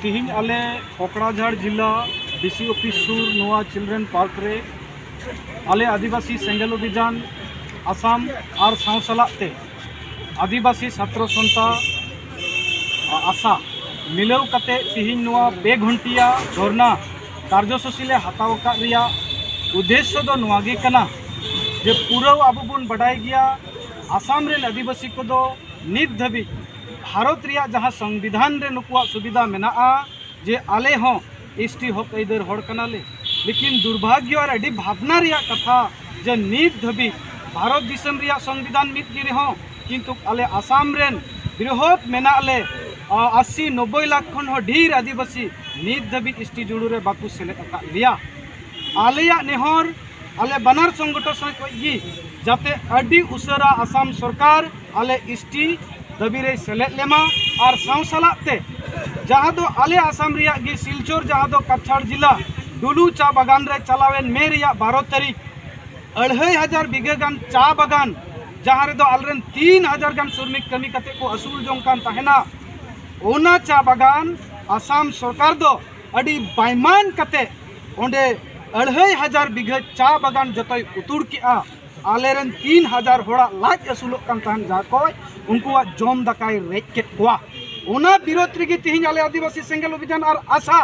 तिहिन आले कोकड़ाझाड़ जिला DC office सुर नोआ चिल्ड्रेन पार्क रे आले आदिवासी सेंगेल अभियान आसाम और सावसलाते आदिवासी छात्र संता आशा मिलाव कते तिहिन नोआ 2 घंटिया धरना कार्यसूची ले हताव का रिया उद्देश्य दो नोआगे कना जे पूरा अब बन बड़ाई गया आसाम रे आदिवासी को दो नित धाबी भारत रिया जहाँ संविधान रे नुकुआ सुविधा मेना जे आले हों एसटी हक इधर हड़ कनाले लेकिन दुर्भाग्य और अड़ी भावना रिया कथा जे नित धाबी भारत दिसम रिया संविधान मित गिरे हों किंतु आले आसाम रेन बृहत मेना आले 80-90 लाख खन हो ढेर आदिवासी नित धाबी एसटी जुड़ू रे बाकू सेलेद लिया आलेया नेहर आले बनार संगठन की जाते अड़ी उसरा आसाम सरकार आले एसटी दाबी रे सेलेद लेमा और सावसलाते जहाँ दो आले आसाम रिया गे सिलचर जहाँ दो कछाड़ जिला डुलू चा बागान रे चलावेन मे रिया 12 तारीख 2500 बीघा गान चा बागान जहाँ रे दो आलरेन 3000 गान श्रमिक कमी कते को असूल जोंकान तहना ओना चा बागान आसाम सरकार दो अड़ी बायमान कते ओंडे 2500 बीघा चा बागान जतोय उतुड़ के आलेरन 3000 होड़ा लाज असुलोग कान तहन जाको उनको जम दकाय रेज के कोआ ओना विरोध रेगी तिहिन आले आदिवासी सेंगेल अभियान और आशा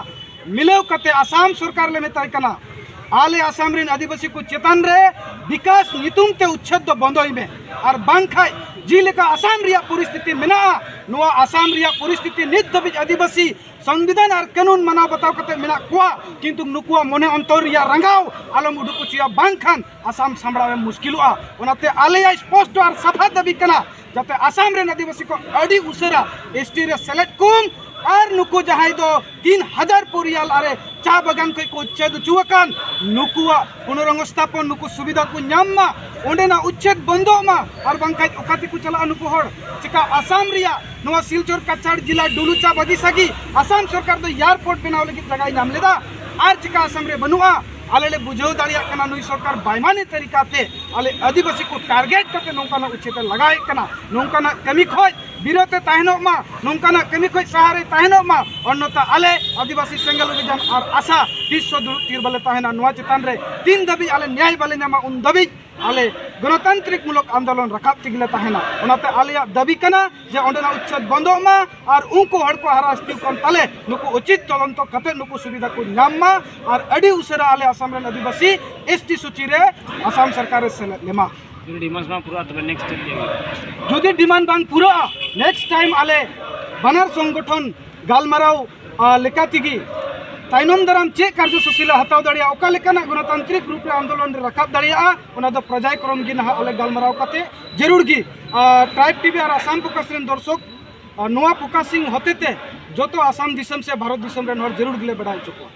मिलाव कते आसाम सरकार ले मेताय कना आले आसाम रेन आदिवासी को चेतन रे विकास नितुम ते उच्छेद दो बंदोई में और बांखाय जिलेका आसाम रिया परिस्थिति मेना नुआ आसाम रिया परिस्थिति नित दबिज आदिवासी संविधान और कानून माना बताव कते मेना कोआ किंतु नुकुआ मने अंतर रिया रंगाव आलम उडुकु चिया बांखान आसाम सांभळावे मुश्किलुआ ओनाते आलेया स्पष्ट और सफा दबी कना जाते आसाम रेन आदिवासी को अड़ी उसरा एसटी रे सेलेक्ट कुम और नुकु जहां दो 3000 परियाल आरे चा बागान को उच्छेद चुवाकान नुकुआ पुनरंगस्थापन नुकु सुविधा को न्यामा ओंडेना उच्छेद बंदो मा और बांखाय ओकाते को चला नुकु हड़ चिका आसाम रिया नोआ सिलचर कछाड़ जिला डुलू चा बगिसागी आसाम सरकार दो एयरपोर्ट बनाव लगी जगह नाम लेदा और चिका आसाम रे बनुआ आले बुझाव दाड़िया कना नुई सरकार बायमानी तरीका ते आले आदिवासी को टारगेट करते नौकाना उच्छेद लगाए कना नौकाना कमी खोज विरोधते तहनोग मा नौकाना कमी खोज सहारे तहनोग मा अन्यथा आले आदिवासी सेंगेल अभियान और आशा विश्व दुरुक तीर बाले तहना नुआ चितान रे तीन दबी आले न्याय बाले नामा उन दबी आले गणतांत्रिक मूलक आंदोलन रखाब तिगले तहना ओनाते आलेया दबी कना जे ओंडेना उच्छेद बंदो मा और उनको हड़ को हरास्ती कन ताले नुकु उचित तदंत कते नुकु सुविधा को नाम मा और अड़ी उसरा आले आसाम रेन आदिवासी एसटी सूची रे आसाम सरकार रे सेलेद लेमा डिमांड बांग पूरा तबे नेक्स्ट टाइम जदि डिमांड बांग पूरा नेक्स्ट टाइम आले बनार संगठन गालमाराव लेकातिगी ताइनम दाराम चे कार्यसूची हताव दाड़िया ओका लेकाना गणतांत्रिक रूप रे आंदोलन रे रखाब दाड़िया ओना दो पर्यायक्रम गी नहा ओले गालमाराव काते जरूर गी ट्राइब टीवी और आसाम फोकस रेन दर्शक नोआ फोकसिंग होतेते जो तो आसाम दिसम से भारत दिसम रेन हर जरूर गिले बढ़ाई चुको।